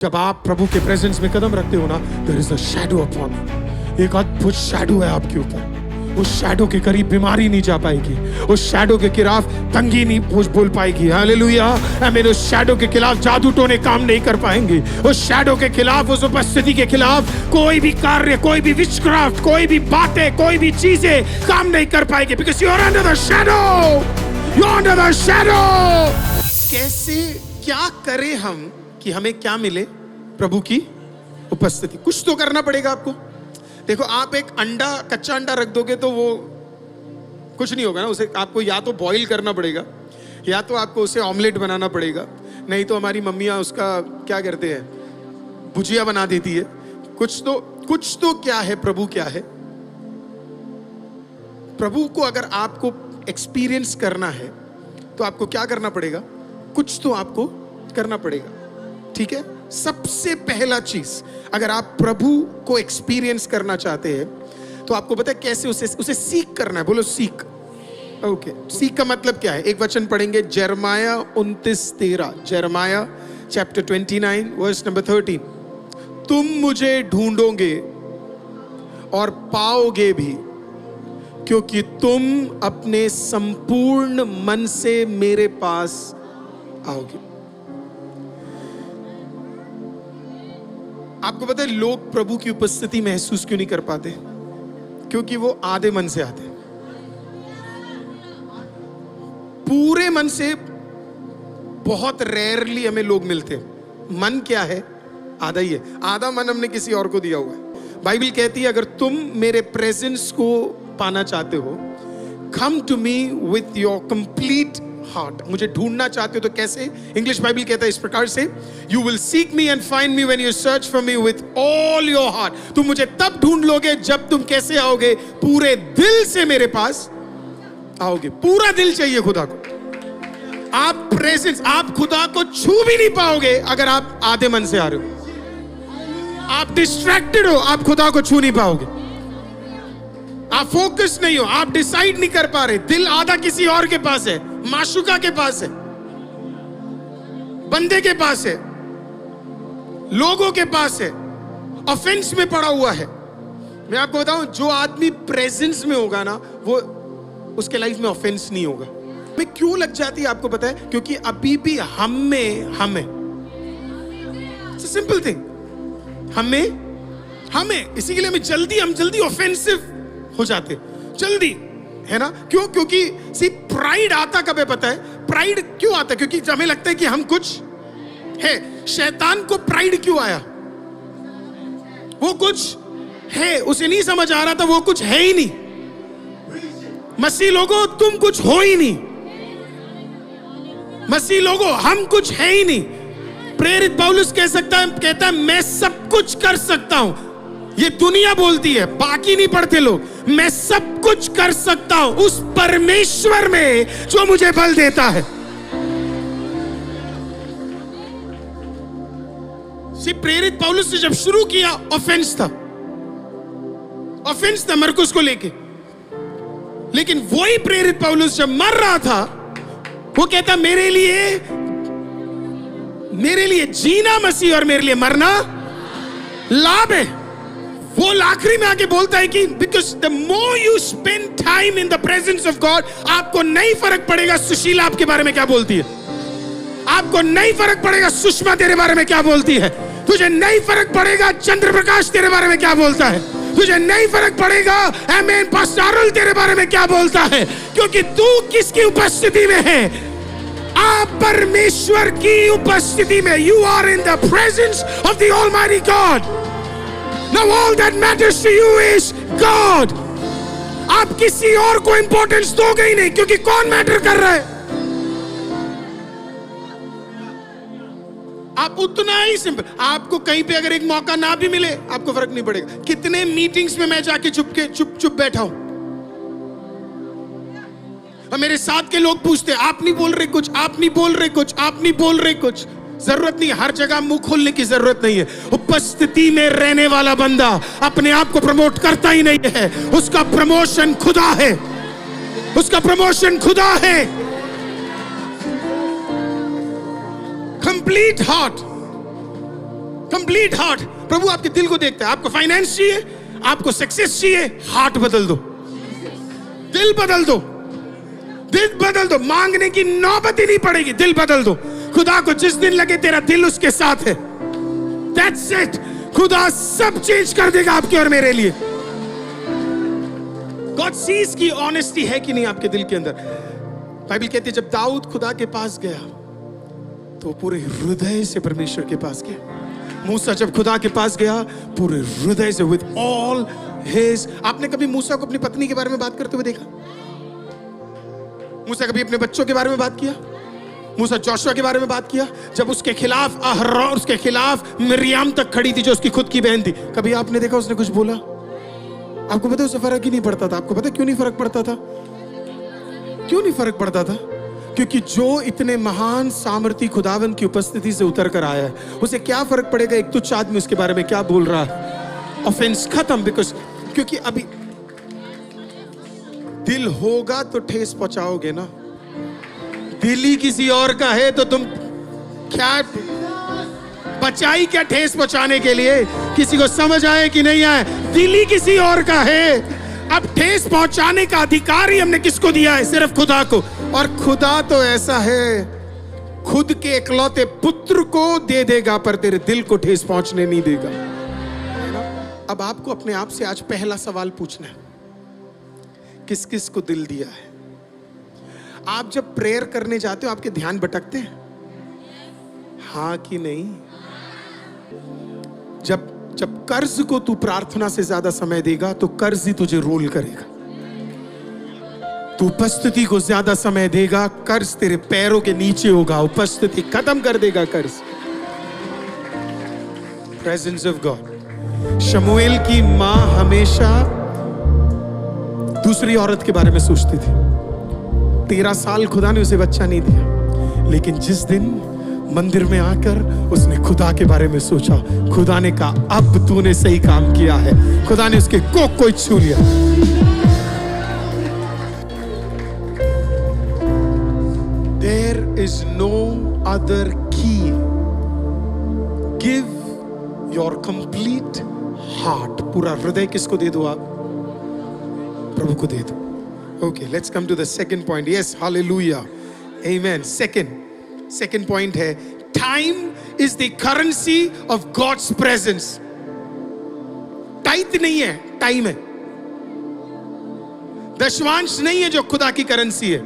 जब आप प्रभु के प्रेजेंस में कदम रखते हो ना, there is a shadow upon you. एक अद्भुत शैडो है आपके ऊपर। उस शैडो के करीब बीमारी नहीं जा पाएगी, उस शैडो के खिलाफ तंगी नहीं बोल पाएगी। हालेलुया आमीन। उस शैडो के खिलाफ जादू टोने काम नहीं कर पाएंगे। उस शैडो के खिलाफ, उस उपस्थिति के खिलाफ कोई भी कार्य, कोई भी विचक्राफ्ट, कोई भी बातें, कोई भी चीजें काम नहीं कर पाएगी। Because you are under the shadow, you are under the shadow. कैसे, क्या करें हम कि हमें क्या मिले? प्रभु की उपस्थिति। कुछ तो करना पड़ेगा आपको। देखो, आप एक अंडा, कच्चा अंडा रख दोगे तो वो कुछ नहीं होगा ना। उसे आपको या तो बॉईल करना पड़ेगा, या तो आपको उसे ऑमलेट बनाना पड़ेगा, नहीं तो हमारी मम्मियाँ उसका क्या करते हैं, भुजिया बना देती है। कुछ तो क्या है, प्रभु क्या है? प्रभु को अगर आपको एक्सपीरियंस करना है तो आपको क्या करना पड़ेगा? कुछ तो आपको करना पड़ेगा। ठीक है, सबसे पहला चीज, अगर आप प्रभु को एक्सपीरियंस करना चाहते हैं तो आपको पता है कैसे उसे सीख करना है। बोलो सीख। ओके, सीख का मतलब क्या है? एक वचन पढ़ेंगे, यिर्मयाह 29:13। यिर्मयाह चैप्टर 29 वर्स नंबर 13। तुम मुझे ढूंढोगे और पाओगे भी, क्योंकि तुम अपने संपूर्ण मन से मेरे पास आओगे। आपको पता है लोग प्रभु की उपस्थिति महसूस क्यों नहीं कर पाते? क्योंकि वो आधे मन से आते। पूरे मन से बहुत रेयरली हमें लोग मिलते। मन क्या है? आधा ही है। आधा मन हमने किसी और को दिया हुआ है। बाइबल कहती है अगर तुम मेरे प्रेजेंस को पाना चाहते हो, come to me with your complete heart. मुझे ढूंढना चाहते हो तो कैसे? इंग्लिश बाइबल कहता है इस प्रकार से, you will seek me and find me when you search for me with all your heart. तुम मुझे तब ढूंढ लोगे जब तुम कैसे आओगे? पूरे दिल से मेरे पास आओगे। पूरा दिल चाहिए खुदा को। आप प्रेजेंस, आप खुदा को छू भी नहीं पाओगे अगर आप आधे मन से आ रहे हो। आप डिस्ट्रैक्टेड हो, आप खुदा को छू नहीं पाओगे। आप फोकस नहीं हो, आप डिसाइड नहीं कर पा रहे। दिल आधा किसी और के पास है, माशुका के पास है, बंदे के पास है, लोगों के पास है, ऑफेंस में पड़ा हुआ है। मैं आपको बताऊं, जो आदमी प्रेजेंस में होगा ना, वो उसके लाइफ में ऑफेंस नहीं होगा। मैं क्यों लग जाती है आपको पता है? क्योंकि अभी भी हम है। सिंपल थिंग, हमें इसी के लिए हम जल्दी ऑफेंसिव हो जाते, जल्दी, है ना? क्यों? क्योंकि सी प्राइड आता कब है पता है? प्राइड क्यों आता है? क्योंकि हमें लगता है कि हम कुछ है। शैतान को प्राइड क्यों आया? वो कुछ है, उसे नहीं समझ आ रहा था वो कुछ है ही नहीं। मसीह लोगों, तुम कुछ हो ही नहीं। मसीह लोगों, हम कुछ है ही नहीं। प्रेरित पौलुस कहता है मैं सब कुछ कर सकता हूं। ये दुनिया बोलती है, बाकी नहीं पढ़ते लोग। मैं सब कुछ कर सकता हूं उस परमेश्वर में जो मुझे बल देता है। प्रेरित पौलुस ने जब शुरू किया, ऑफेंस था मरकुस को लेके। लेकिन वही प्रेरित पौलुस जब मर रहा था, वो कहता मेरे लिए जीना मसीह और मेरे लिए मरना लाभ है। वो आखिरी में आके बोलता है कि because the more you spend time in the presence of God, आपको नहीं फर्क पड़ेगा सुशीला आपके बारे में क्या बोलती है, आपको नहीं फर्क पड़ेगा सुषमा तेरे बारे में क्या बोलती है, तुझे नहीं फर्क पड़ेगा चंद्र प्रकाश तेरे बारे में क्या बोलता है, तुझे नहीं फर्क पड़ेगा आमीन पास्टरल तेरे बारे में क्या बोलता है, क्योंकि तू किसकी उपस्थिति में है? आप परमेश्वर की उपस्थिति में। You are in the presence of the almighty God. Now all that matters to you is God. आप किसी और को इंपॉर्टेंस दोगे ही नहीं, क्योंकि कौन मैटर कर रहा है? आप उतना ही सिंपल। आपको कहीं पे अगर एक मौका ना भी मिले, आपको फर्क नहीं पड़ेगा। कितने मीटिंग्स में मैं जाके चुप बैठा हूं और मेरे साथ के लोग पूछते आप नहीं बोल रहे कुछ, आप नहीं बोल रहे कुछ, आप नहीं बोल रहे कुछ। जरूरत नहीं, हर जगह मुंह खोलने की जरूरत नहीं है। उपस्थिति में रहने वाला बंदा अपने आप को प्रमोट करता ही नहीं है। उसका प्रमोशन खुदा है, उसका प्रमोशन खुदा है। Complete heart, complete heart. प्रभु आपके दिल को देखता है। आपको फाइनेंस चाहिए, आपको सक्सेस चाहिए, हार्ट बदल दो, दिल बदल दो, दिल बदल दो। मांगने की नौबत ही नहीं पड़ेगी, दिल बदल दो। खुदा को जिस दिन लगे तेरा दिल उसके साथ है, दैट्स इट। खुदा सब चेंज कर देगा आपके और मेरे लिए। गॉड सीज की ऑनेस्टी है कि नहीं आपके दिल के अंदर। बाइबल कहती है जब दाऊद खुदा के पास गया तो पूरे हृदय से परमेश्वर के पास गया। मूसा जब खुदा के पास गया पूरे हृदय से, विद ऑल हिज। आपने कभी मूसा को अपनी पत्नी के बारे में बात करते हुए देखा? मूसा कभी अपने बच्चों के बारे में बात किया? मूसा जोशुआ के बारे में बात किया? जब उसके खिलाफ अहरोन, उसके खिलाफ मिर्याम तक खड़ी थी जो उसकी खुद की बहन थी, कभी आपने देखा उसने कुछ बोला? आपको पता है उससे फर्क ही नहीं पड़ता था। आपको पता है क्यों नहीं फर्क पड़ता था? क्यों नहीं फर्क पड़ता था? क्योंकि जो इतने महान सामर्थी खुदावंद की उपस्थिति से उतर कर आया है, उसे क्या फर्क पड़ेगा एक तुच्छ आदमी उसके बारे में क्या बोल रहा है? ऑफेंस खत्म। बिकॉज क्योंकि अभी दिल होगा तो ठेस पहुंचाओगे ना। दिल ही किसी और का है तो तुम क्या बचाई क्या ठेस पहुंचाने के लिए? किसी को समझ आए कि नहीं आए? दिल ही किसी और का है। अब ठेस पहुंचाने का अधिकार ही हमने किसको दिया है? सिर्फ खुदा को। और खुदा तो ऐसा है, खुद के इकलौते पुत्र को दे देगा पर तेरे दिल को ठेस पहुंचने नहीं देगा। अब आपको अपने आप से आज पहला सवाल पूछना है, किस किस को दिल दिया है? आप जब प्रेयर करने जाते हो आपके ध्यान भटकते हैं? हाँ कि नहीं? जब कर्ज को तू प्रार्थना से ज्यादा समय देगा तो कर्ज ही तुझे रोल करेगा। तू उपस्थिति को ज्यादा समय देगा, कर्ज तेरे पैरों के नीचे होगा, उपस्थिति खत्म कर देगा कर्ज। Presence of God. शमूएल की मां हमेशा दूसरी औरत के बारे में सोचती थी। 13 साल खुदा ने उसे बच्चा नहीं दिया, लेकिन जिस दिन मंदिर में आकर उसने खुदा के बारे में सोचा, खुदा ने कहा अब तूने सही काम किया है। खुदा ने उसके कोख को छू लिया। There is no other key. Give your complete heart. पूरा हृदय किसको दे दो आप? प्रभु को दे दो। Okay, let's come to the second point. Yes, hallelujah. Amen. Second point है, time is the currency of God's presence. Tithe नहीं है, टाइम है। दशवांश नहीं है जो खुदा की करेंसी है।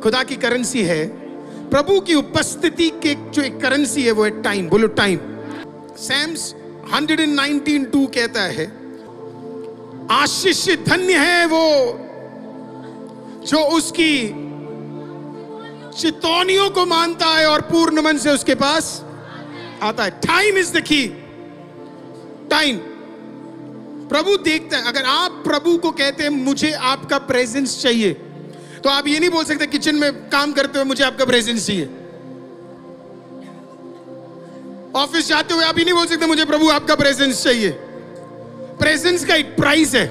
खुदा की करेंसी है, प्रभु की उपस्थिति के जो एक करेंसी है वो है टाइम। बोलो टाइम। सैम्स 119:2 कहता है, आशीषित धन्य है वो जो उसकी चितौनियों को मानता है और पूर्ण मन से उसके पास आता है। Time is the key. Time प्रभु देखता है। अगर आप प्रभु को कहते हैं मुझे आपका प्रेजेंस चाहिए, तो आप ये नहीं बोल सकते किचन में काम करते हुए मुझे आपका प्रेजेंस चाहिए। ऑफिस जाते हुए आप ये नहीं बोल सकते मुझे प्रभु आपका प्रेजेंस चाहिए। प्रेजेंस का एक प्राइस है,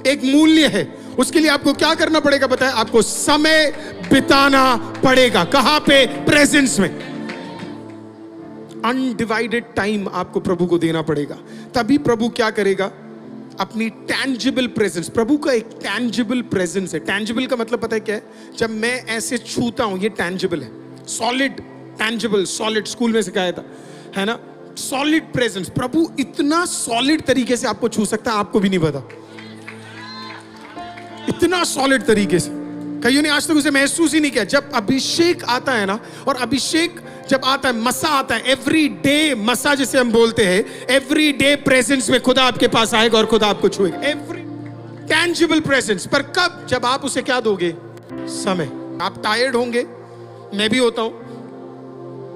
एक मूल्य है। उसके लिए आपको क्या करना पड़ेगा पता है? आपको समय बिताना पड़ेगा। कहां पे? प्रेजेंस में। अनडिवाइडेड टाइम आपको प्रभु को देना पड़ेगा, तभी प्रभु क्या करेगा? अपनी टैंजिबल प्रेजेंस। प्रभु का एक टैंजिबल प्रेजेंस है। टैंजिबल का मतलब पता है क्या है? जब मैं ऐसे छूता हूं, ये टैंजिबल है। सॉलिड, टैंजिबल, सॉलिड स्कूल में सिखाया था, है ना? Solid presence. प्रभु इतना सॉलिड तरीके से आपको छू सकता है, आपको भी नहीं पता। इतना सॉलिड तरीके से कईयों ने आज तक उसे महसूस ही नहीं किया। जब अभिषेक आता है ना, और अभिषेक जब आता है, मसा आता है, एवरी डे मसा जिसे हम बोलते हैं, एवरी डे प्रेजेंस में खुदा आपके पास आएगा और खुदा आपको छुएगा। Every tangible presence. पर कब? जब आप उसे क्या दोगे? समय। आप टायर्ड होंगे, मैं भी होता हूं,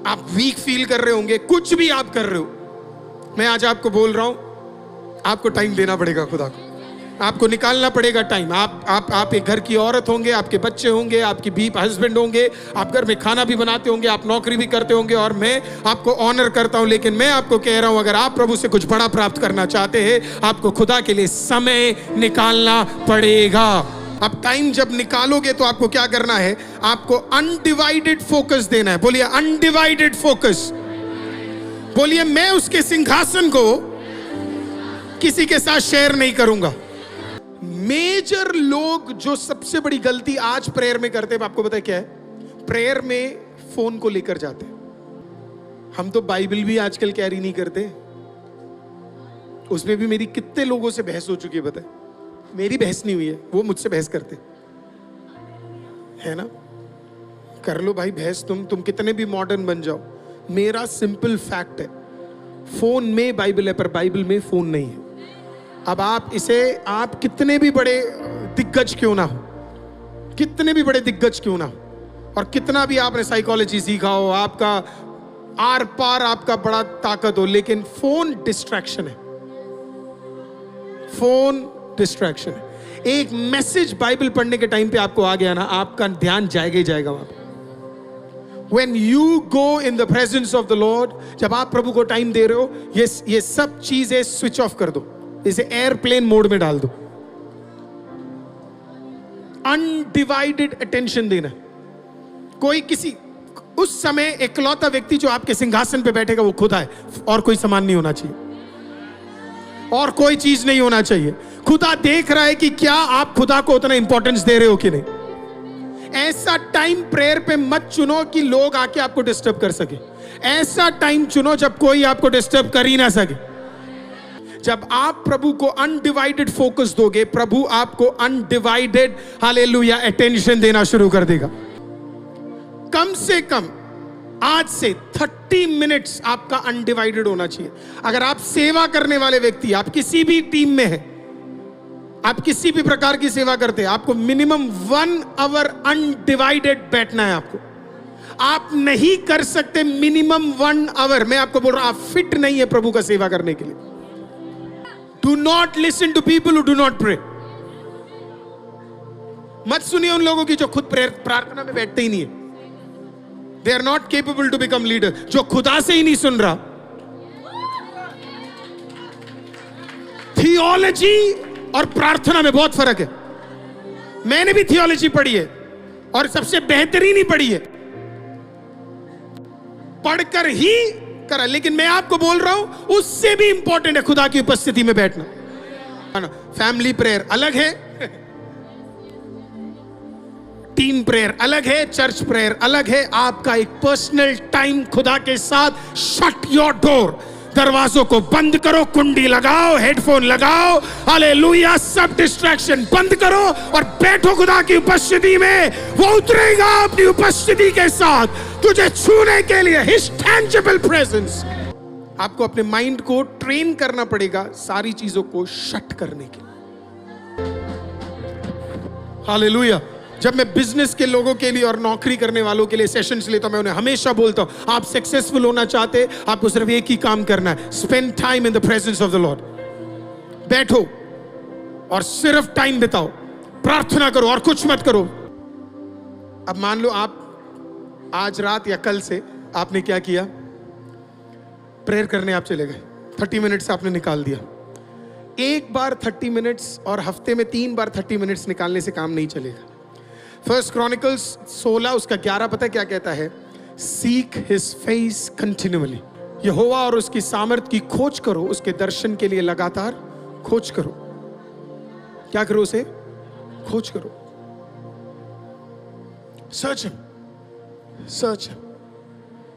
आप वीक फील कर रहे होंगे, कुछ भी आप कर रहे हो, मैं आज आपको बोल रहा हूं, आपको टाइम देना पड़ेगा खुदा को। आपको निकालना पड़ेगा टाइम। आप एक घर की औरत होंगे, आपके बच्चे होंगे, आपकी बीप हस्बैंड होंगे, आप घर में खाना भी बनाते होंगे, आप नौकरी भी करते होंगे, और मैं आपको ऑनर करता हूं। लेकिन मैं आपको कह रहा हूं, अगर आप प्रभु से कुछ बड़ा प्राप्त करना चाहते हैं, आपको खुदा के लिए समय निकालना पड़ेगा। अब टाइम जब निकालोगे तो आपको क्या करना है? आपको अनडिवाइडेड फोकस देना है। बोलिए अनडिवाइडेड फोकस। बोलिए, मैं उसके सिंहासन को किसी के साथ शेयर नहीं करूंगा। मेजर लोग जो सबसे बड़ी गलती आज प्रेयर में करते हैं, आपको पता है क्या है? प्रेयर में फोन को लेकर जाते हैं। हम तो बाइबल भी आजकल कैरी नहीं करते, उसमें भी मेरी कितने लोगों से बहस हो चुकी है, पता है? मेरी बहस नहीं हुई है, वो मुझसे बहस करते है ना। कर लो भाई बहस, तुम कितने भी मॉडर्न बन जाओ। मेरा सिंपल फैक्ट है, फोन में बाइबल है पर बाइबल में फोन नहीं है। अब आप कितने भी बड़े दिग्गज क्यों ना हो, कितने भी बड़े दिग्गज क्यों ना हो, और कितना भी आपने साइकोलॉजी सीखा हो, आपका आर पार आपका बड़ा ताकत हो, लेकिन फोन डिस्ट्रैक्शन है। फोन डिस्ट्रैक्शन है। एक मैसेज बाइबल पढ़ने के टाइम पे आपको आ गया ना, आपका ध्यान जाएगा ही जाएगा वहां पे। When you go in the presence of the Lord, जब आप प्रभु को टाइम दे रहे हो, ये सब चीजें स्विच ऑफ कर दो, इसे एयरप्लेन मोड में डाल दो। अनडिवाइडेड अटेंशन देना। कोई किसी उस समय इकलौता व्यक्ति जो आपके सिंहासन पे बैठेगा वो खुदा है, और कोई सामान नहीं होना चाहिए, और कोई चीज नहीं होना चाहिए। खुदा देख रहा है कि क्या आप खुदा को उतना इंपॉर्टेंस दे रहे हो कि नहीं। ऐसा टाइम प्रेयर पे मत चुनो कि लोग आके आपको डिस्टर्ब कर सके। ऐसा टाइम चुनो जब कोई आपको डिस्टर्ब कर ही ना सके। जब आप प्रभु को अनडिवाइडेड फोकस दोगे, प्रभु आपको अनडिवाइडेड हालेलुया अटेंशन देना शुरू कर देगा। कम से कम आज से 30 मिनट्स आपका अनडिवाइडेड होना चाहिए। अगर आप सेवा करने वाले व्यक्ति, आप किसी भी टीम में हैं, आप किसी भी प्रकार की सेवा करते हैं, आपको मिनिमम 1 आवर अनडिवाइडेड बैठना है। आप नहीं कर सकते मिनिमम 1 आवर। मैं आपको बोल रहा हूं, आप फिट नहीं है प्रभु का सेवा करने के लिए। Do not listen to people who do not pray. मत सुनिए उन लोगों की जो खुद प्रार्थना में बैठते ही नहीं है। They are not capable to become leader. जो खुदा से ही नहीं सुन रहा। थियोलॉजी और प्रार्थना में बहुत फर्क है। मैंने भी थियोलॉजी पढ़ी है और सबसे बेहतरीन ही पढ़ी है, पढ़कर ही करा, लेकिन मैं आपको बोल रहा हूं उससे भी इंपॉर्टेंट है खुदा की उपस्थिति में बैठना। फैमिली प्रेयर अलग है, टीम प्रेयर अलग है, चर्च प्रेयर अलग है। आपका एक पर्सनल टाइम खुदा के साथ। Shut your door. दरवाजों को बंद करो, कुंडी लगाओ, हेडफोन लगाओ, हालेलुया, सब डिस्ट्रैक्शन बंद करो और बैठो खुदा की उपस्थिति में। वो उतरेगा अपनी उपस्थिति के साथ तुझे छूने के लिए। His tangible presence. आपको अपने माइंड को ट्रेन करना पड़ेगा सारी चीजों को शट करने के लिए। हालेलुया। जब मैं बिजनेस के लोगों के लिए और नौकरी करने वालों के लिए सेशंस लेता हूं, मैं उन्हें हमेशा बोलता हूं, आप सक्सेसफुल होना चाहते, आपको सिर्फ एक ही काम करना है, spend time in the presence of the Lord. बैठो और सिर्फ टाइम बिताओ, प्रार्थना करो और कुछ मत करो। अब मान लो आप आज रात या कल से आपने क्या किया, प्रेयर करने आप चले गए, 30 मिनट्स आपने निकाल दिया। एक बार 30 मिनट्स और हफ्ते में 3 बार 30 मिनट्स निकालने से काम नहीं चलेगा। फर्स्ट क्रॉनिकल्स 16 उसका 11 पता क्या कहता है? Seek his face continually. यहोवा और उसकी सामर्थ की खोज करो, उसके दर्शन के लिए लगातार खोज करो। क्या करो? उसे खोज करो। Search him, search him.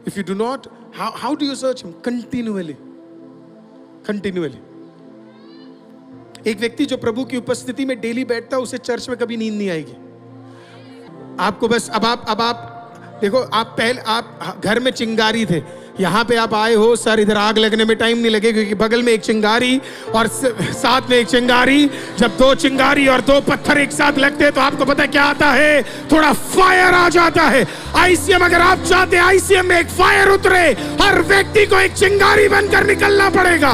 If you do not, how do you search him? Continually, continually. एक व्यक्ति जो प्रभु की उपस्थिति में डेली बैठता है, उसे चर्च में कभी नींद नहीं आएगी। आपको बस अब आप देखो, आप घर में चिंगारी थे, यहाँ पे आप आए हो, सर इधर आग लगने में टाइम नहीं लगे क्योंकि बगल में एक चिंगारी और साथ में एक चिंगारी। जब 2 चिंगारी और 2 पत्थर एक साथ लगते हैं तो आपको पता है क्या आता है? थोड़ा फायर आ जाता है। आईसीएम अगर आप चाहते हैं आईसीएम में एक फायर उतरे, हर व्यक्ति को एक चिंगारी बनकर निकलना पड़ेगा।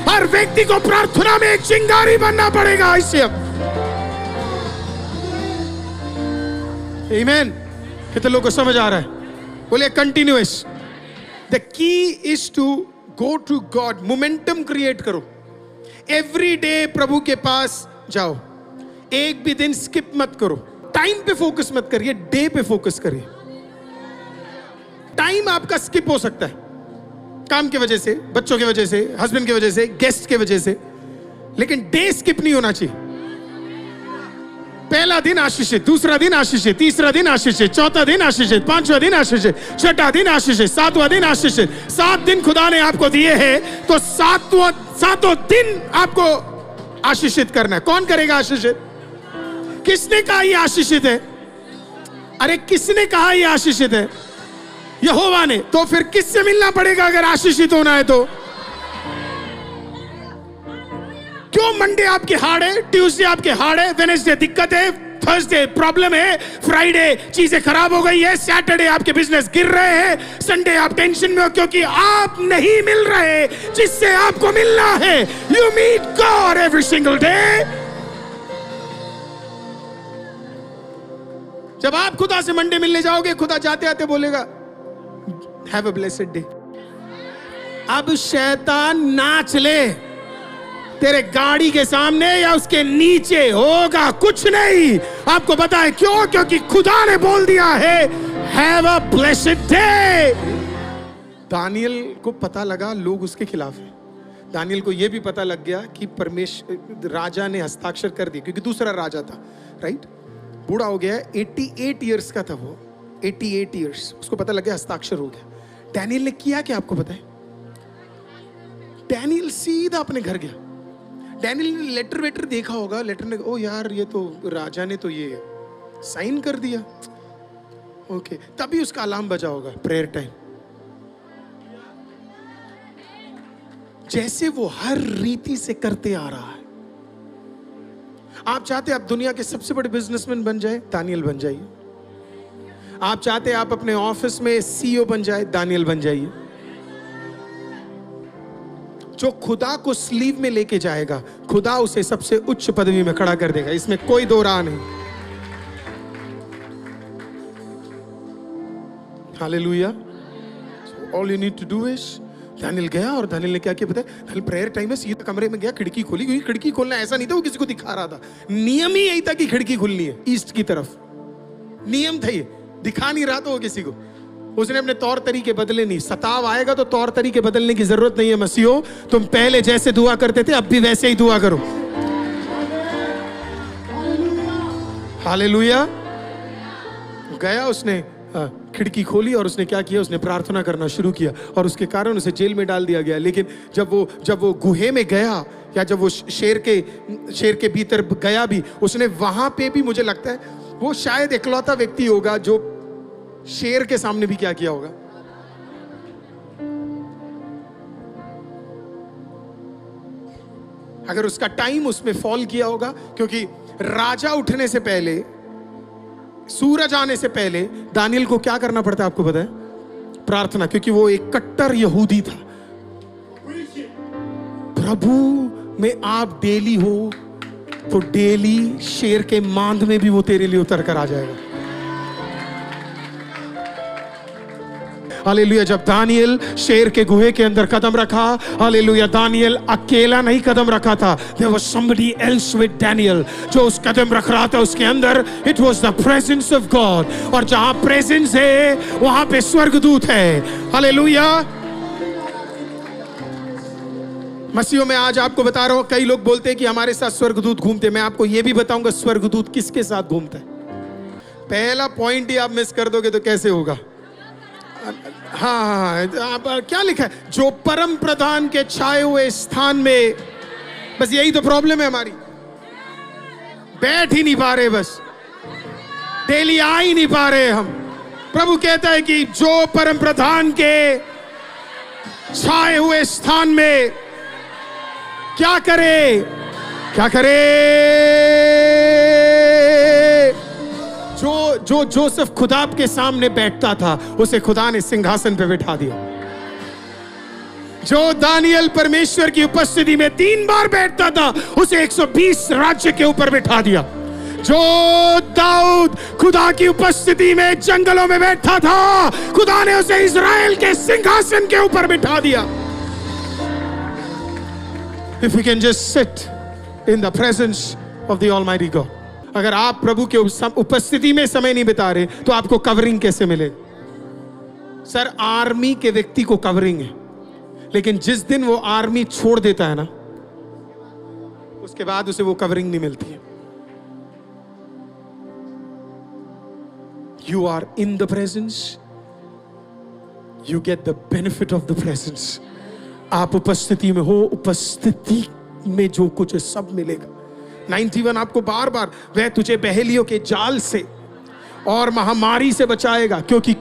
हर व्यक्ति को प्रार्थना में एक चिंगारी बनना पड़ेगा। आईसीएम। आमीन। कितने लोगों को समझ आ रहा है? बोले continuous. The key is to go to God. Momentum create करो। एवरी डे प्रभु के पास जाओ। एक भी दिन स्किप मत करो। टाइम पे फोकस मत करिए, डे पे फोकस करिए। टाइम आपका स्किप हो सकता है, काम की वजह से, बच्चों की वजह से, हस्बैंड की वजह से, गेस्ट की वजह से, लेकिन डे स्किप नहीं होना चाहिए। पहला दिन आशीषित, दूसरा दिन आशीषित, तीसरा दिन आशीषित, चौथा दिन आशीषित, पांचवा दिन आशीषित, छठा दिन आशीषित, सातवां दिन आशीषित। 7 दिन खुदा ने आपको दिए हैं, तो सातों दिन आपको आशीषित करना है। कौन करेगा आशीषित? किसने कहा ये आशीषित है? अरे किसने कहा ये आशीषित है? यहोवा ने। तो फिर किससे मिलना पड़ेगा अगर आशीषित होना है तो? क्यों मंडे आपके हार्ड है, ट्यूसडे आपके हार्ड है, वेडनेसडे दिक्कत है, थर्सडे प्रॉब्लम है, फ्राइडे चीजें खराब हो गई है, सैटरडे आपके बिजनेस गिर रहे हैं, संडे आप टेंशन में हो क्योंकि आप नहीं मिल रहे जिससे आपको मिलना है। You meet God every single day. जब आप खुदा से मंडे मिलने जाओगे, खुदा जाते आते बोलेगा हैव अ ब्लेस्ड डे। अब शैतान नाच ले तेरे गाड़ी के सामने या उसके नीचे, होगा कुछ नहीं। आपको पता है क्यों? क्योंकि खुदा ने बोल दिया है have a blessed day. Daniel को पता लगा लोग उसके खिलाफ हैं। दानियल को यह भी पता लग गया कि परमेश्वर राजा ने हस्ताक्षर कर दिए, क्योंकि दूसरा राजा था, राइट? बूढ़ा हो गया, 88 इयर्स का था वो, 88 इयर्स। उसको पता लग गया हस्ताक्षर हो गया। डैनियल ने किया क्या आपको पता है? डैनियल सीधा अपने घर गया। डैनियल ने लेटर वेटर देखा होगा, लेटर ने ओ यार ये तो राजा ने तो ये साइन कर दिया, ओके, तभी उसका अलार्म बजा होगा प्रेयर टाइम। जैसे वो हर रीति से करते आ रहा है। आप चाहते आप दुनिया के सबसे बड़े बिजनेसमैन बन जाए, दानियल बन जाइए। आप चाहते आप अपने ऑफिस में सीईओ बन जाए, दानियल बन जाइए। जो खुदा को स्लीव में लेके जाएगा, खुदा उसे सबसे उच्च पदवी में खड़ा कर देगा, इसमें कोई दो राह नहीं। Hallelujah. All you need to do is, Daniel गया और दानियल ने क्या किया पता है? दानियल प्रेयर टाइम में सीधा कमरे में गया, खिड़की खोली। क्योंकि खिड़की खोलना ऐसा नहीं था वो किसी को दिखा रहा था, नियम ही यही था कि खिड़की खुलनी है ईस्ट की तरफ, नियम था ये, दिखा नहीं रहा था वो किसी को। उसने अपने तौर तरीके बदले नहीं। सताव आएगा तो तौर तरीके बदलने की जरूरत नहीं है। मसीहो, तुम पहले जैसे दुआ करते थे अब भी वैसे ही दुआ करो। हालेलुया। गया, उसने खिड़की खोली और उसने क्या किया? उसने प्रार्थना करना शुरू किया और उसके कारण उसे जेल में डाल दिया गया। लेकिन जब वो गुहे में गया, या जब वो शेर के भीतर गया भी, उसने वहां पे भी, मुझे लगता है वो शायद इकलौता व्यक्ति होगा जो शेर के सामने भी क्या किया होगा? अगर उसका टाइम उसमें फॉल किया होगा, क्योंकि राजा उठने से पहले, सूरज आने से पहले दानियल को क्या करना पड़ता है आपको पता है? प्रार्थना, क्योंकि वो एक कट्टर यहूदी था। प्रभु में आप डेली हो तो डेली शेर के मांद में भी वो तेरे लिए उतर कर आ जाएगा। हालेलुया। जब दानियल शेर के गुहे के अंदर कदम रखा, हालेलुया, दानियल अकेला नहीं कदम रखा था। There was somebody else with Daniel, जो उस कदम रख रहा था उसके अंदर। It was the presence of God, और जहां प्रेजेंस है वहां पे स्वर्गदूत है। हालेलुया। मसीह में आज आपको बता रहा हूं, कई लोग बोलते हैं कि हमारे साथ स्वर्गदूत घूमते हैं। मैं आपको यह भी बताऊंगा स्वर्गदूत किसके साथ घूमता है। पहला पॉइंट ही आप मिस कर दोगे तो कैसे होगा? हाँ, आप क्या लिखा है? जो परम प्रधान के छाए हुए स्थान में। बस यही तो प्रॉब्लम है हमारी, बैठ ही नहीं पा रहे, बस डेली आ ही नहीं पा रहे हम। प्रभु कहता है कि जो परम प्रधान के छाए हुए स्थान में क्या करे? क्या करे? जो जोसेफ खुदा के सामने बैठता था, उसे खुदा ने सिंहासन पे बिठा दिया। जो दानियल परमेश्वर की उपस्थिति में 3 बार बैठता था, उसे 120 राज्य के ऊपर बिठा दिया। जो दाऊद खुदा की उपस्थिति में जंगलों में बैठता था, खुदा ने उसे इज़राइल के सिंहासन के ऊपर बिठा दिया। If we can just sit in the presence of the Almighty God. अगर आप प्रभु के उपस्थिति में समय नहीं बिता रहे तो आपको कवरिंग कैसे मिलेगा? सर, आर्मी के व्यक्ति को कवरिंग है, लेकिन जिस दिन वो आर्मी छोड़ देता है ना, उसके बाद उसे वो कवरिंग नहीं मिलती है। You are in the presence, you get the benefit of the presence. आप उपस्थिति में हो, उपस्थिति में जो कुछ है सब मिलेगा। 91 आपको बार बार, वह तुझे पहेलियों के जाल से और महामारी से बचाएगा। क्योंकि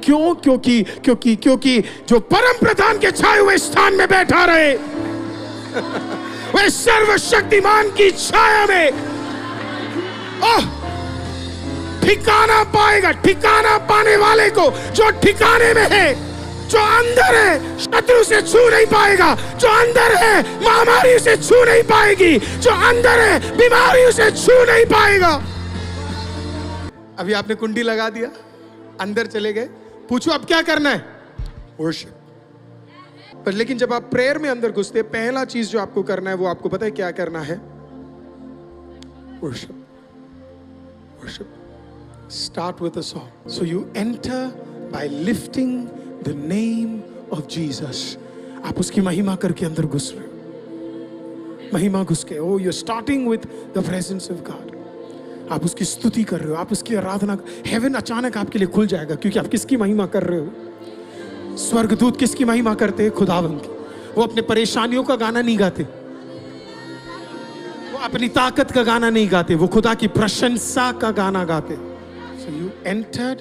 जो परम प्रधान के छाए हुए स्थान में बैठा रहे वह सर्वशक्तिमान की छाया में ठिकाना पाएगा। ठिकाना पाने वाले को जो ठिकाने में है, जो अंदर है, शत्रु से छू नहीं पाएगा। जो अंदर है, महामारी से छू नहीं पाएगी। जो अंदर है, बीमारी से छू नहीं पाएगा। अभी आपने कुंडी लगा दिया, अंदर चले गए, पूछो अब क्या करना है? वर्शिप। पर लेकिन जब आप प्रेयर में अंदर घुसते, पहला चीज जो आपको करना है, वो आपको पता है क्या करना है? Worship. Worship. Start with a song. So you enter by lifting the name of Jesus. आप उसकी महिमा करके अंदर घुस रहे हो। महिमा घुस के, oh, you're starting with the presence of God. आप उसकी स्तुति कर रहे हो, आप उसकी आराधना। हेवन अचानक आपके लिए खुल जाएगा, क्योंकि आप किसकी महिमा कर रहे हो? स्वर्गदूत किसकी महिमा करते हैं? खुदावंद की। वो अपने परेशानियों का गाना नहीं गाते, वो अपनी ताकत का गाना नहीं गाते, वो खुदा की प्रशंसा का गाना गाते। So you entered,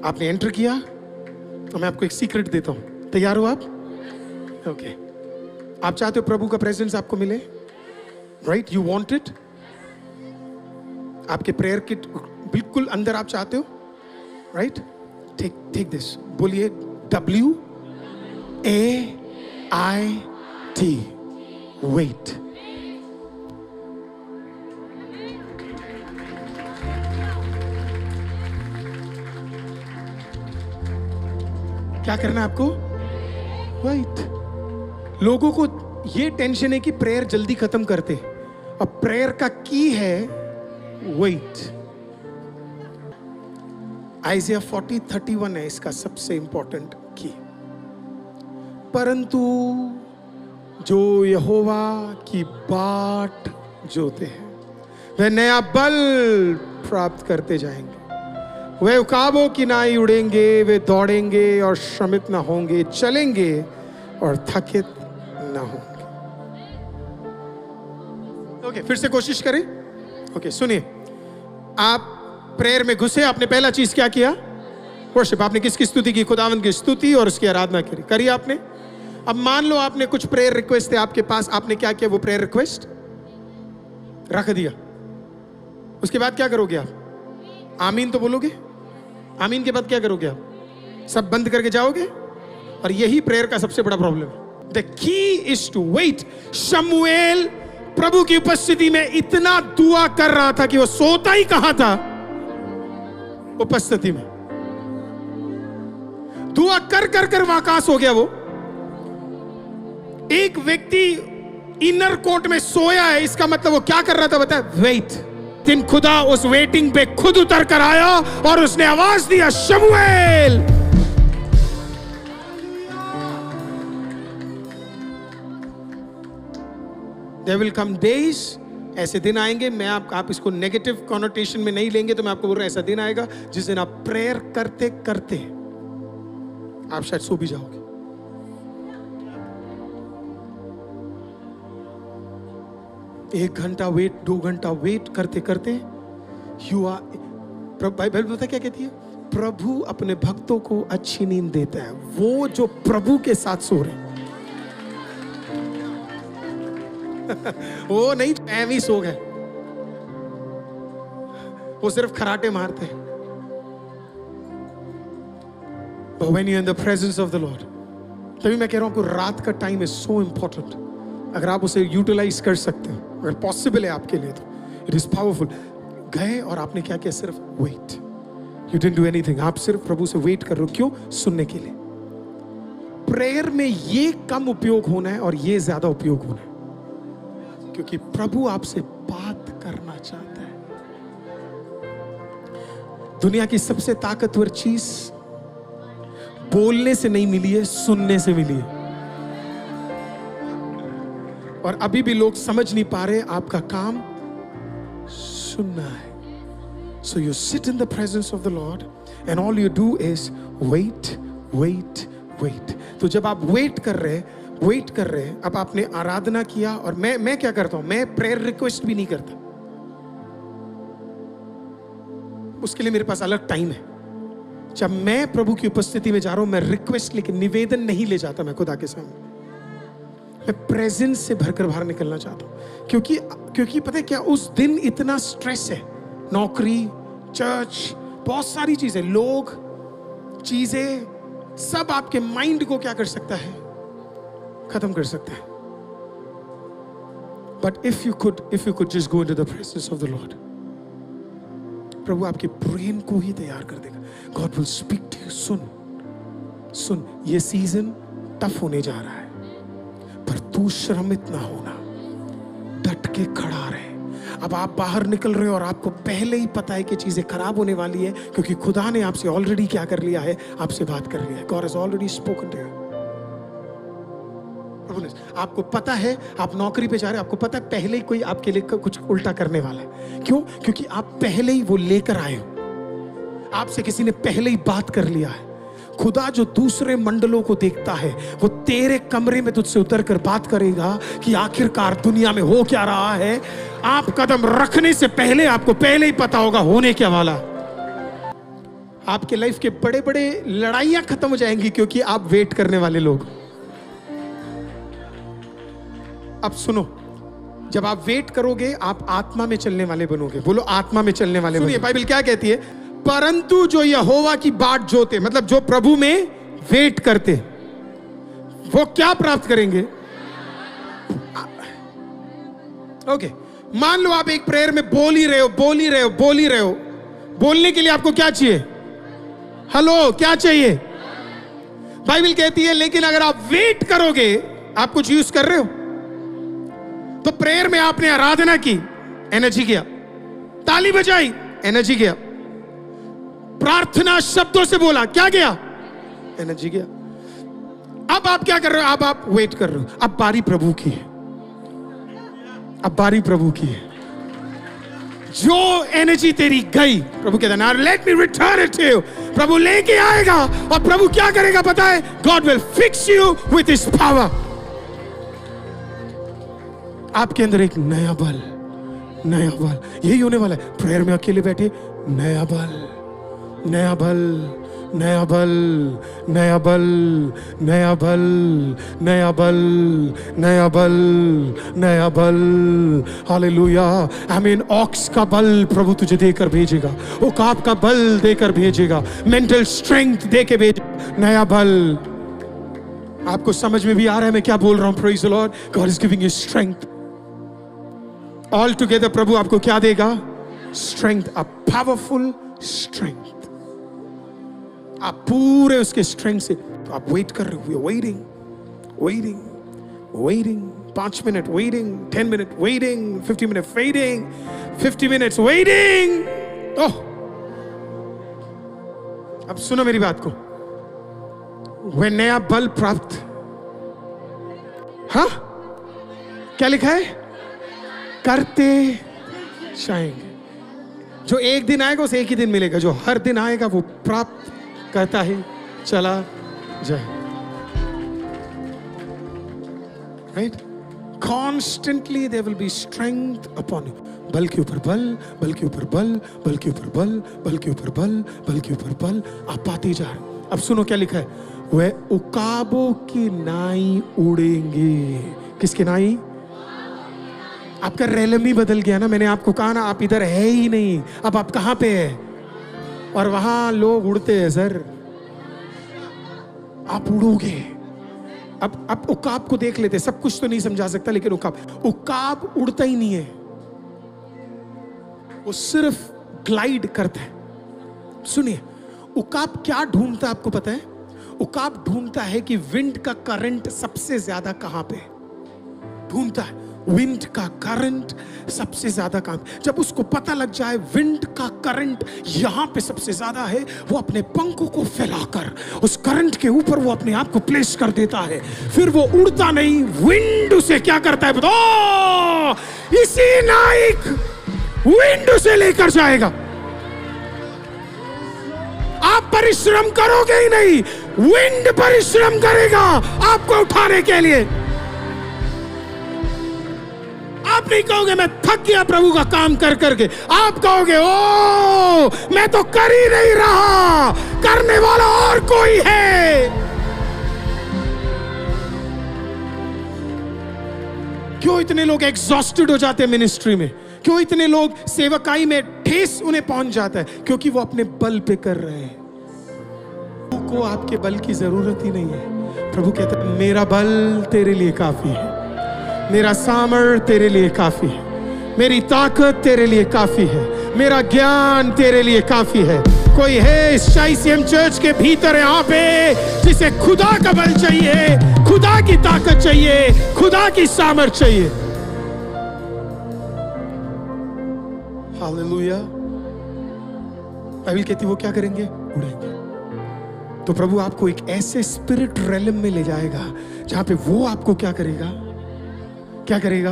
आपने एंटर किया। तो मैं आपको एक सीक्रेट देता हूं, तैयार हो आप? ओके। आप चाहते हो प्रभु का प्रेजेंस आपको मिले, राइट? You want it. आपके प्रेयर के बिल्कुल अंदर आप चाहते हो, राइट? टेक दिस, बोलिए WAIT, वेट। क्या करना है आपको? वेट। लोगों को ये टेंशन है कि प्रेयर जल्दी खत्म करते, अब प्रेयर का की है वेट। आइज़िया 40:31 है इसका सबसे इंपॉर्टेंट की। परंतु जो यहोवा की बाट जोते हैं वे नया बल प्राप्त करते जाएंगे। वे उकाबों की नाई उड़ेंगे, वे दौड़ेंगे और श्रमित ना होंगे, चलेंगे और थकित ना होंगे। ओके, फिर से कोशिश करें। ओके, सुनिए। आप प्रेयर में घुसे, आपने पहला चीज क्या किया? वर्शिप। आपने किसकी स्तुति की? खुदावंद की स्तुति और उसकी आराधना करी आपने। अब मान लो आपने कुछ प्रेयर रिक्वेस्ट थे आपके पास, आपने क्या किया? वो प्रेयर रिक्वेस्ट रख दिया। उसके बाद क्या करोगे आप? आमीन तो बोलोगे? आमीन के बाद क्या करोगे आप? सब बंद करके जाओगे? और यही प्रेयर का सबसे बड़ा प्रॉब्लम है। The key is to wait. शमूएल प्रभु की उपस्थिति में इतना दुआ कर रहा था कि वो सोता ही कहां था? उपस्थिति में। दुआ कर कर कर वाकास हो गया वो। एक व्यक्ति इनर कोर्ट में सोया है, इसका मतलब वो क्या कर रहा था? बताया, वेट। दिन खुदा उस वेटिंग पे खुद उतर कर आया और उसने आवाज दिया, शमूएल। There will come days, ऐसे दिन आएंगे, मैं आप इसको नेगेटिव कॉनोटेशन में नहीं लेंगे, तो मैं आपको बोल रहा हूं, ऐसा दिन आएगा जिस दिन आप प्रेयर करते करते आप शायद सो भी जाओगे। एक घंटा वेट, 2 घंटा वेट करते करते यू आर। बाइबल पता क्या कहती है? प्रभु अपने भक्तों को अच्छी नींद देता है। वो जो प्रभु के साथ सो रहे वो नहीं ऐਵੇਂ ही सो गए, वो सिर्फ खराटे मारते हैं। But when you're in the presence of the Lord, तभी मैं कह रहा हूं आपको रात का टाइम इज सो इंपॉर्टेंट। अगर आप उसे यूटिलाइज कर सकते हो, अगर पॉसिबल है आपके लिए, तो इट इज पावरफुल। गए और आपने क्या किया? सिर्फ wait. You didn't do anything. आप सिर्फ प्रभु से वेट कर रहे हो। क्यों? सुनने के लिए। प्रेयर में ये कम उपयोग होना है और ये ज्यादा उपयोग होना है, क्योंकि प्रभु आपसे बात करना चाहता है। दुनिया की सबसे ताकतवर चीज बोलने से नहीं मिली है, सुनने से मिली है। और अभी भी लोग समझ नहीं पा रहे, आपका काम सुनना है. So you sit in the presence of the Lord and all you do is wait, wait, wait. तो जब आप वेट कर रहे हैं, अब आपने आराधना किया, और मैं क्या करता हूं, मैं प्रेयर रिक्वेस्ट भी नहीं करता. उसके लिए मेरे पास अलग टाइम है. जब मैं प्रभु की उपस्थिति में जा रहा हूं, मैं रिक्वेस्ट लेके निवेदन नहीं ले जाता मैं खुदा के सामने. मैं प्रेजेंस से भरकर बाहर निकलना चाहता हूं. क्योंकि पता है क्या, उस दिन इतना स्ट्रेस है. नौकरी, चर्च, बहुत सारी चीजें, लोग, चीजें, सब आपके माइंड को क्या कर सकता है, खत्म कर सकता है. But if you could just go into the presence of the lord, प्रभु आपके ब्रेन को ही तैयार कर देगा. God will speak to you. सुन, ये सीजन टफ होने जा रहा है, पर तू श्रमित ना होना, डट के खड़ा रहे. अब आप बाहर निकल रहे हो और आपको पहले ही पता है कि चीजें खराब होने वाली है, क्योंकि खुदा ने आपसे ऑलरेडी क्या कर लिया है, आपसे बात कर लिया है. God has already spoken to you. आपको पता है, आप नौकरी पे जा रहे हैं, आपको पता है पहले ही कोई आपके लिए कुछ उल्टा करने वाला है. क्यों? क्योंकि आप पहले ही वो लेकर आए हो. आपसे किसी ने पहले ही बात कर लिया है. खुदा जो दूसरे मंडलों को देखता है, वो तेरे कमरे में तुझसे उतर कर बात करेगा कि आखिरकार दुनिया में हो क्या रहा है. आप कदम रखने से पहले आपको पहले ही पता होगा होने क्या वाला. आपके लाइफ के बड़े बड़े लड़ाइयां खत्म हो जाएंगी, क्योंकि आप वेट करने वाले लोग. अब सुनो, जब आप वेट करोगे, आप आत्मा में चलने वाले बनोगे. बोलो, आत्मा में चलने वाले. सुनिए, बाइबल क्या कहती है, परंतु जो यहोवा की बाट जोते, मतलब जो प्रभु में वेट करते, वो क्या प्राप्त करेंगे. ओके, मान लो आप एक प्रेयर में बोल ही रहे हो. बोलने के लिए आपको क्या चाहिए, हेलो, क्या चाहिए. बाइबल कहती है, लेकिन अगर आप वेट करोगे, आप कुछ यूज कर रहे हो. तो प्रेयर में आपने आराधना की, एनर्जी गया. ताली बजाई, एनर्जी गया. प्रार्थना शब्दों से बोला, क्या गया, एनर्जी गया. अब आप क्या कर रहे हो, अब आप वेट कर रहे हो. अब बारी प्रभु की है. जो एनर्जी तेरी गई, प्रभु कहता है, now let me return it to you. प्रभु लेके आएगा, और प्रभु क्या करेगा पता है, God will fix you with his power. आपके अंदर एक नया बल यही होने वाला है. प्रेयर में अकेले बैठे, नया बल. हालेलुया. आमीन. ऑक्स का बल प्रभु तुझे देकर भेजेगा, उकाब का बल देकर भेजेगा, मेंटल स्ट्रेंथ देके भेजेगा, नया बल. आपको समझ में भी आ रहा है मैं क्या बोल रहा हूं. Praise the lord. God is giving you strength. All together प्रभु आपको क्या देगा, स्ट्रेंथ, अ पावरफुल स्ट्रेंथ. आप पूरे उसके स्ट्रेंथ से, तो आप वेट कर रहे हो. Waiting 5 minute waiting, 10 minute waiting, 50 minute waiting, 50 minutes waiting. Oh, अब सुनो मेरी बात को. वह नया बल प्राप्त, हाँ, क्या लिखा है, करते जाएंगे. जो एक दिन आएगा उसे एक ही दिन मिलेगा, जो हर दिन आएगा वो प्राप्त करता ही चला जाए. Right. Constantly there will be strength upon you. बल के ऊपर बल, बल के ऊपर बल, बल के ऊपर बल, बल के ऊपर बल, बल के ऊपर बल. आप पाते जा रहे. अब सुनो क्या लिखा है, वह उकाबों की नाई उड़ेंगे. किसकी नाई? आपका रेलम ही बदल गया ना. मैंने आपको कहा ना, आप इधर है ही नहीं, अब आप कहां पे है, और वहां लोग उड़ते हैं. सर, आप उड़ोगे. अब उकाब को देख लेते. सब कुछ तो नहीं समझा सकता, लेकिन उकाब उड़ता ही नहीं है, वो सिर्फ ग्लाइड करता है. सुनिए, उकाब क्या ढूंढता है आपको पता है? उकाब ढूंढता है कि विंड का करंट सबसे ज्यादा कहां पे ढूंढता है. विंड का करंट सबसे ज्यादा काम, जब उसको पता लग जाए विंड का करंट यहां पे सबसे ज्यादा है, वो अपने पंखों को फैलाकर उस करंट के ऊपर वो अपने आप को प्लेस कर देता है। फिर वो उड़ता नहीं, विंड उसे क्या करता है बताओ? इसी नाइक विंड उसे लेकर जाएगा। आप परिश्रम करोगे ही नहीं, विंड परिश्रम करेगा आपको उठाने के लिए। आप नहीं कहोगे मैं थक गया प्रभु का काम कर करके, आप कहोगे ओ मैं तो कर ही नहीं रहा, करने वाला और कोई है। क्यों इतने लोग एग्जॉस्टेड हो जाते हैं मिनिस्ट्री में? क्यों इतने लोग सेवकाई में ठेस उन्हें पहुंच जाता है? क्योंकि वो अपने बल पे कर रहे हैं। को आपके बल की जरूरत ही नहीं है। प्रभु कहता है मेरा बल तेरे लिए काफी है, मेरा सामर्थ तेरे लिए काफी है, मेरी ताकत तेरे लिए काफी है, मेरा ज्ञान तेरे लिए काफी है। कोई है इस ICM चर्च के भीतर यहाँ पे जिसे खुदा का बल चाहिए, खुदा की ताकत चाहिए, खुदा की सामर्थ चाहिए? हालेलुया। बाइबल कहती वो क्या करेंगे? उड़ेंगे। तो प्रभु आपको एक ऐसे स्पिरिट रेलम में ले जाएगा जहां पे वो आपको क्या करेगा? क्या करेगा?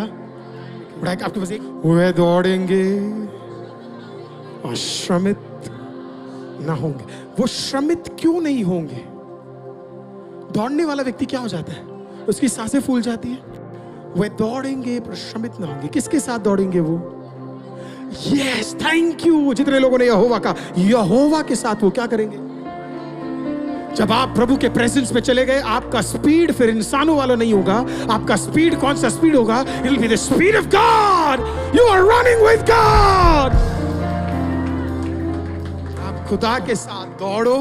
आपके पास एक वे दौड़ेंगे और श्रमित ना होंगे। वो श्रमित क्यों नहीं होंगे? दौड़ने वाला व्यक्ति क्या हो जाता है? उसकी सांसें फूल जाती है। वे दौड़ेंगे पर श्रमित ना होंगे। किसके साथ दौड़ेंगे वो? Yes, thank you. जितने लोगों ने यहोवा का, यहोवा के साथ वो क्या करेंगे? जब आप प्रभु के प्रेजेंस में चले गए, आपका स्पीड फिर इंसानों वाला नहीं होगा। आपका स्पीड कौन सा स्पीड होगा? It will be the speed of God. You are running with God. आप खुदा के साथ दौड़ो,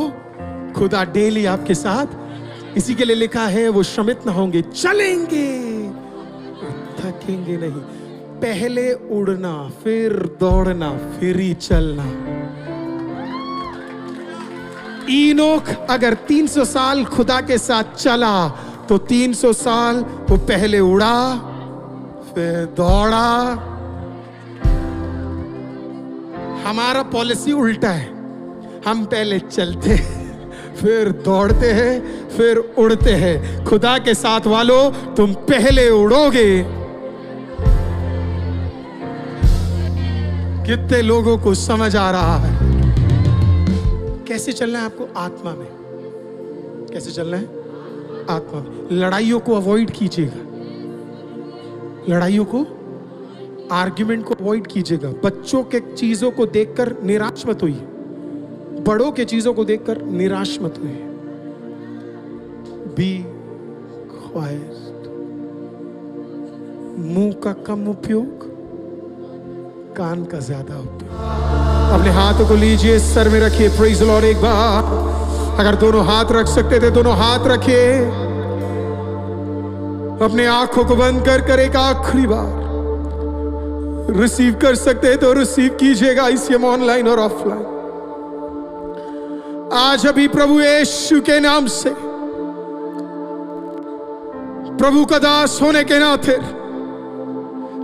खुदा डेली आपके साथ। इसी के लिए लिखा है वो श्रमित ना होंगे, चलेंगे, थकेंगे नहीं। पहले उड़ना, फिर दौड़ना, फिर ही चलना। इनोक अगर 300 साल खुदा के साथ चला तो 300 साल वो पहले उड़ा, फिर दौड़ा। हमारा पॉलिसी उल्टा है। हम पहले चलते फिर दौड़ते हैं, फिर उड़ते हैं। खुदा के साथ वालों, तुम पहले उड़ोगे। कितने लोगों को समझ आ रहा है? कैसे चलना है आपको? आत्मा में। कैसे चलना है? आत्मा में। लड़ाइयों को अवॉइड कीजिएगा। लड़ाइयों को, आर्ग्यूमेंट को अवॉइड कीजिएगा। बच्चों के चीजों को देखकर निराश मत होइए, बड़ों के चीजों को देखकर निराश मत होइए। Be quiet. मुंह का कम उपयोग, कान का ज्यादा उपयोग। अपने हाथों को लीजिए, सर में रखिए। Praise the Lord. एक बार अगर दोनों हाथ रख सकते थे, दोनों हाथ रखिए। अपने आंखों को बंद कर कर एक आखिरी बार रिसीव कर सकते तो रिसीव कीजिएगा, ICM ऑनलाइन और ऑफलाइन। आज अभी प्रभु यीशु के नाम से, प्रभु का दास होने के नाते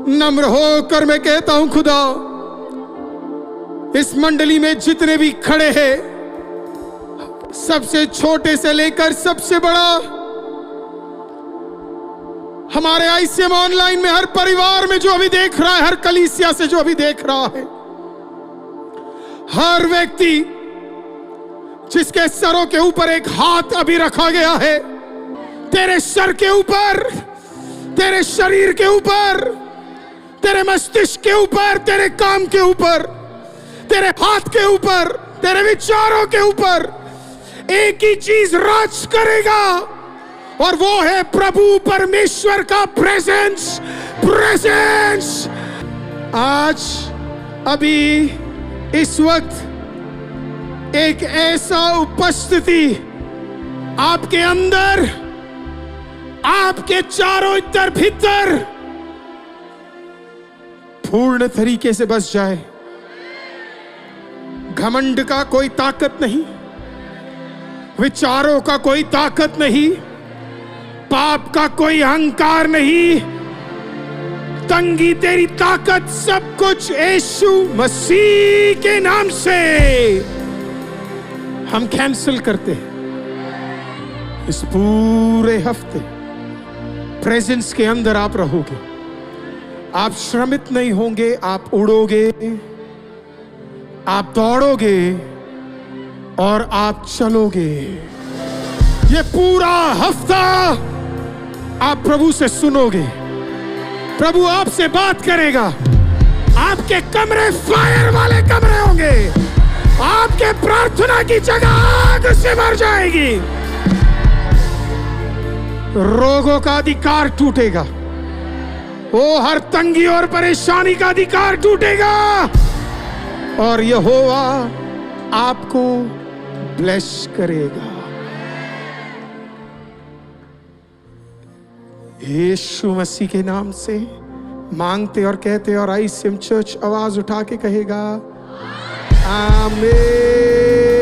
नम्र होकर मैं कहता हूं, खुदा इस मंडली में जितने भी खड़े हैं, सबसे छोटे से लेकर सबसे बड़ा, हमारे ICM ऑनलाइन में हर परिवार में जो अभी देख रहा है, हर कलीसिया से जो अभी देख रहा है, हर व्यक्ति जिसके सरों के ऊपर एक हाथ अभी रखा गया है, तेरे सर के ऊपर, तेरे शरीर के ऊपर, तेरे मस्तिष्क के ऊपर, तेरे काम के ऊपर, तेरे हाथ के ऊपर, तेरे विचारों के ऊपर एक ही चीज राज करेगा, और वो है प्रभु परमेश्वर का प्रेजेंस। प्रेजेंस आज अभी इस वक्त एक ऐसा उपस्थिति आपके अंदर, आपके चारों इधर भीतर पूर्ण तरीके से बस जाए। घमंड का कोई ताकत नहीं, विचारों का कोई ताकत नहीं, पाप का कोई अहंकार नहीं, तंगी, तेरी ताकत, सब कुछ यीशु मसीह के नाम से हम कैंसिल करते हैं। इस पूरे हफ्ते प्रेजेंस के अंदर आप रहोगे, आप श्रमित नहीं होंगे, आप उड़ोगे, आप दौड़ोगे और आप चलोगे। ये पूरा हफ्ता आप प्रभु से सुनोगे, प्रभु आपसे बात करेगा। आपके कमरे फायर वाले कमरे होंगे, आपके प्रार्थना की जगह आग से भर जाएगी। रोगों का अधिकार टूटेगा, वो हर तंगी और परेशानी का अधिकार टूटेगा और यहोवा आपको ब्लेस करेगा। यीशु मसीह के नाम से मांगते और कहते, और आईसीएम चर्च आवाज उठा के कहेगा आमीन।